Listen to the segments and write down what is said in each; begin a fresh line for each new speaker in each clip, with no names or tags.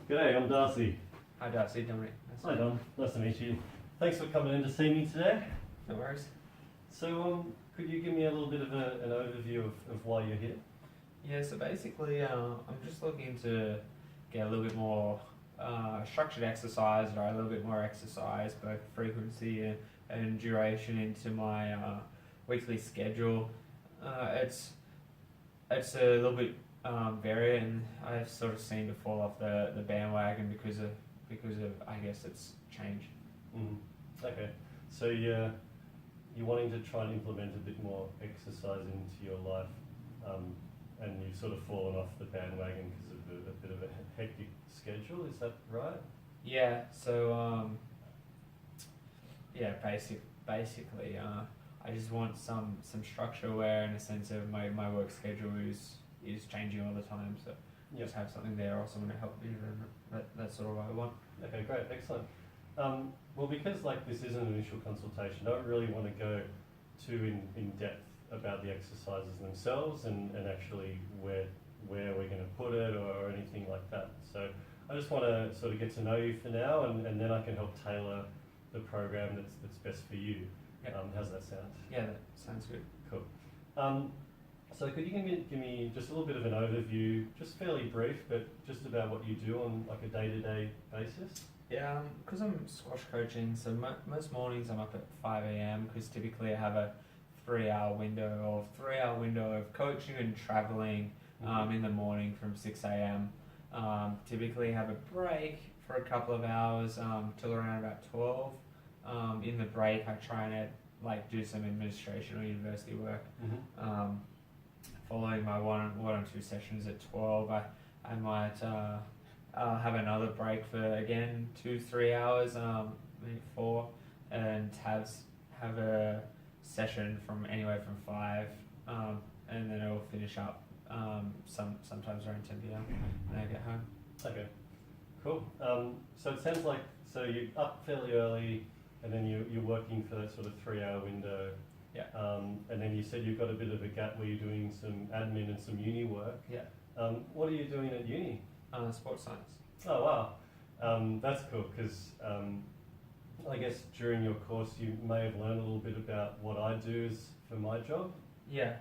G'day, I'm Darcy.
Hi Darcy, Dominic.
Hi Dom, nice to meet you. Thanks for coming in to see me today.
No worries.
So, could you give me a little bit of an overview of why you're here?
Yeah, so basically I'm just looking to get a little bit more structured exercise, or a little bit more exercise, both frequency and duration into my weekly schedule. It's a little bit varied, and I've sort of seemed to fall off the bandwagon because of I guess it's change.
Okay, so you're wanting to try and implement a bit more exercise into your life, and you've sort of fallen off the bandwagon because of a bit of a hectic schedule. Is that right?
Yeah. So basically, I just want some structure where, in a sense of my work schedule is changing all the time. So just have something there or someone to help me. That's sort of what I want.
Okay, great, excellent. Well, because this is an initial consultation, I don't really want to go too in depth about the exercises themselves and actually where we're going to put it or anything like that. So I just want to sort of get to know you for now, and then I can help tailor the program that's best for you.
Yep.
How's that sound?
Yeah, that sounds good.
Cool. So could you give me just a little bit of an overview, just fairly brief, but just about what you do on a day-to-day basis?
Yeah, because I'm squash coaching, so most mornings I'm up at 5 a.m. because typically I have a 3-hour window of coaching and traveling in the morning from 6 a.m. Typically have a break for a couple of hours till around about 12. In the break I try and do some administration or university work. Following my one or two sessions at 12, I might have another break for again 2-3 hours, maybe 4, and have a session from anywhere from 5, and then I'll finish up sometimes around 10 p.m. when I get home.
Okay, cool. So it sounds like you're up fairly early, and then you're working for that sort of 3-hour window.
Yeah.
And then you said you've got a bit of a gap where you're doing some admin and some uni work.
Yeah.
What are you doing at uni?
Sports science.
Oh wow, that's cool, because I guess during your course you may have learned a little bit about what I do for my job.
Yeah.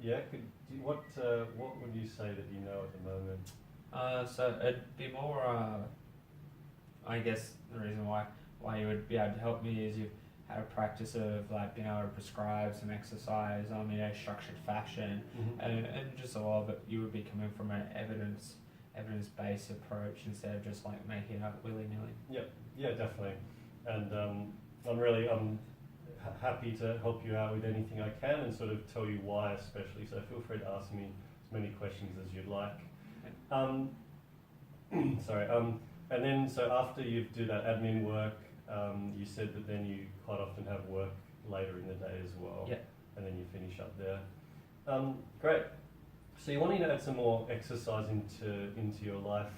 Yeah. What would you say that you know at the moment?
So it'd be more. I guess the reason why you would be able to help me is you've had a practice of being able to prescribe some exercise in a structured fashion, and just a lot of it you would be coming from an evidence-based approach instead of just making it up willy-nilly.
Yeah, definitely. And I'm happy to help you out with anything I can and sort of tell you why especially, so feel free to ask me as many questions as you'd like. Sorry, and then so after you do that admin work, you said that then you quite often have work later in the day as well.
Yeah.
And then you finish up there. Great. So you're wanting to add some more exercise into your life.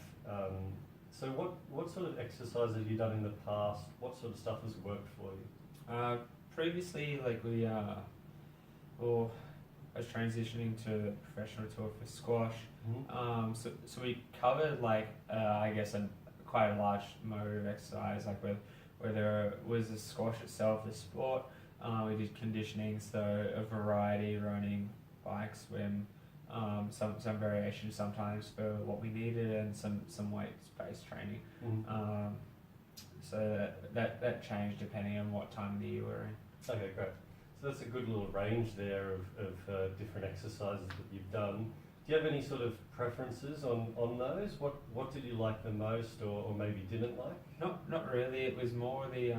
So what sort of exercise have you done in the past? What sort of stuff has worked for you?
Previously, I was transitioning to professional tour for squash. So we covered I guess quite a large mode of exercise, whether it was the squash itself, the sport. We did conditioning, so a variety: running, bike, swim, some variation sometimes for what we needed, and some weight-based training. So that changed depending on what time of the year we're in.
Okay, great. So that's a good little range there of different exercises that you've done. Do you have any sort of preferences on those? What did you like the most, or maybe didn't like?
Not really. It was more the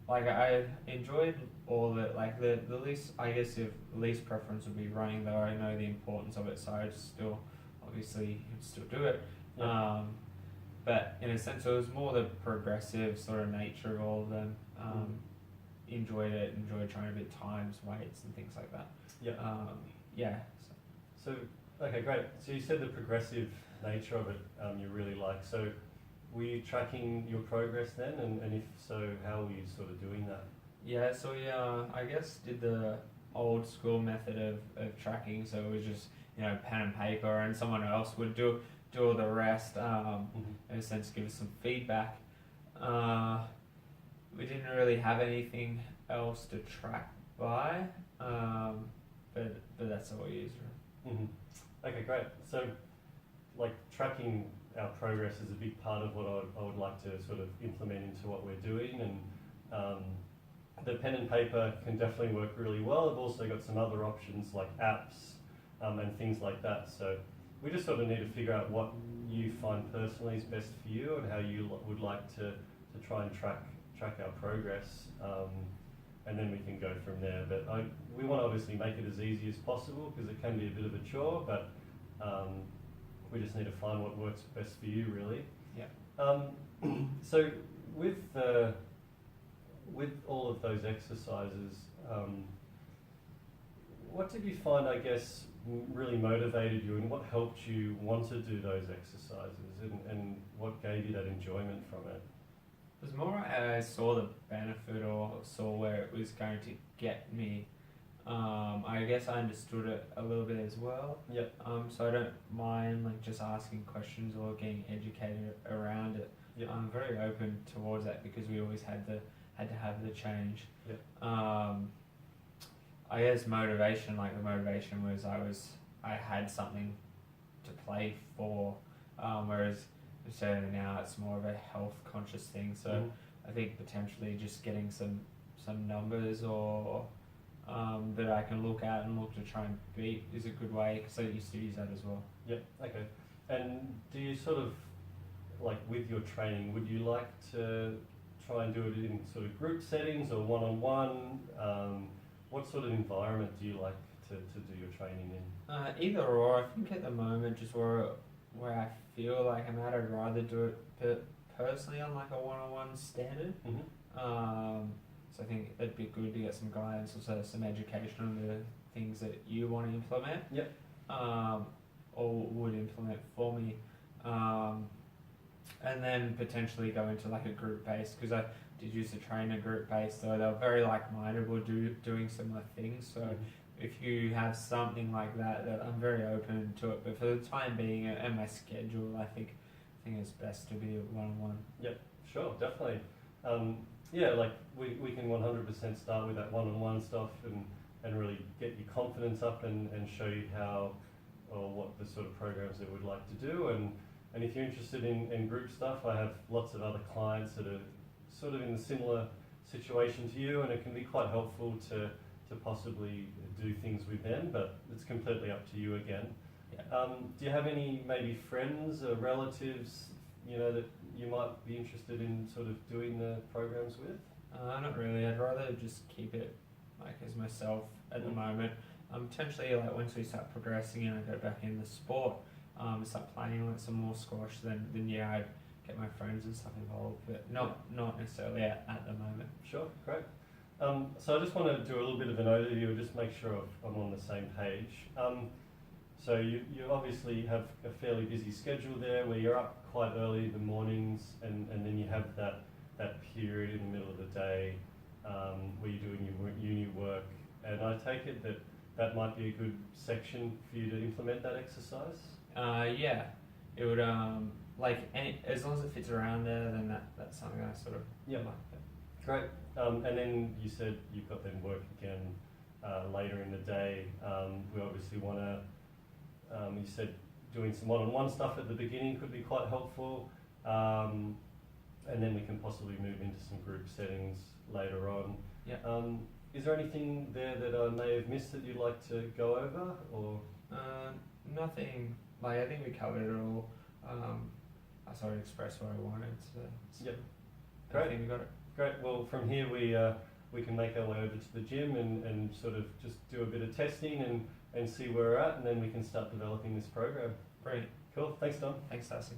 I enjoyed all the least, I guess, if least preference would be running, though I know the importance of it, so I still obviously still do it.
Yeah.
But in a sense it was more the progressive sort of nature of all of them. Enjoyed trying to beat times, weights and things like that.
Yeah. So okay, great. So you said the progressive nature of it you really like. So were you tracking your progress then, and if so, how were you sort of doing that?
Yeah, so I guess did the old school method of tracking, so it was just pen and paper, and someone else would do do all the rest. In a sense, give us some feedback. We didn't really have anything else to track by, but that's all we use.
Mm-hmm. Okay, great. So, like, tracking our progress is a big part of what I would like to sort of implement into what we're doing, and the pen and paper can definitely work really well. I've also got some other options like apps and things like that. So we just sort of need to figure out what you find personally is best for you and how you would like to try and track our progress, and then we can go from there. But we want to obviously make it as easy as possible because it can be a bit of a chore, but we just need to find what works best for you, really.
Yeah.
So with all of those exercises, what did you find, I guess, really motivated you, and what helped you want to do those exercises, and what gave you that enjoyment from it?
It was more I saw the benefit or saw where it was going to get me. I guess I understood it a little bit as well.
Yep.
So I don't mind like just asking questions or getting educated around it.
Yep.
I'm very open towards that because we always had to have the change.
Yep.
I guess motivation, like the motivation was I had something to play for, whereas certainly now it's more of a health conscious thing. So I think potentially just getting some numbers or that I can look at and look to try and beat is a good way, because I used to use that as well.
Yep. Okay. And do you sort of, like with your training, would you like to try and do it in sort of group settings or one-on-one? What sort of environment do you like to do your training in?
Either or. I think at the moment, just where I feel like I'm at, I'd rather do it personally on like a one-on-one standard. So I think it'd be good to get some guidance, also some education on the things that you want to implement.
Yep.
Or would implement for me. And then potentially go into like a group based, because I did used to train a group based, so they were very like-minded, were doing similar things. So if you have something like that I'm very open to it. But for the time being and my schedule, I think it's best to be a one-on-one.
Yep, sure, definitely. Yeah, like we can 100% start with that one-on-one stuff and really get your confidence up and show you how or what the sort of programs that we'd like to do. And if you're interested in group stuff, I have lots of other clients that are sort of in a similar situation to you, and it can be quite helpful to possibly do things with them, but it's completely up to you again.
Yeah.
Do you have any maybe friends or relatives, that you might be interested in sort of doing the programs with?
Not really. I'd rather just keep it like as myself at the moment. Potentially, like once we start progressing and I go back in the sport, start playing like some more squash, then yeah, I'd get my friends and stuff involved, but not necessarily at the moment.
Sure, great. So I just want to do a little bit of an overview, just make sure I'm on the same page. So you obviously have a fairly busy schedule there, where you're up quite early in the mornings, and then you have that period in the middle of the day where you're doing your uni work. And I take it that might be a good section for you to implement that exercise?
Yeah, it would, as long as it fits around there, then that's something I sort of like.
Great. And then you said you've got then work again later in the day. We obviously want to, you said doing some one-on-one stuff at the beginning could be quite helpful. And then we can possibly move into some group settings later on.
Yeah.
Is there anything there that I may have missed that you'd like to go over, or?
Nothing. Like I think we covered it all. I sort of expressed what I wanted. So
yep. Great.
I think we got it.
Great. Well, from here we can make our way over to the gym and sort of just do a bit of testing and see where we're at, and then we can start developing this program.
Brilliant.
Cool. Thanks, Tom.
Thanks, Darcy.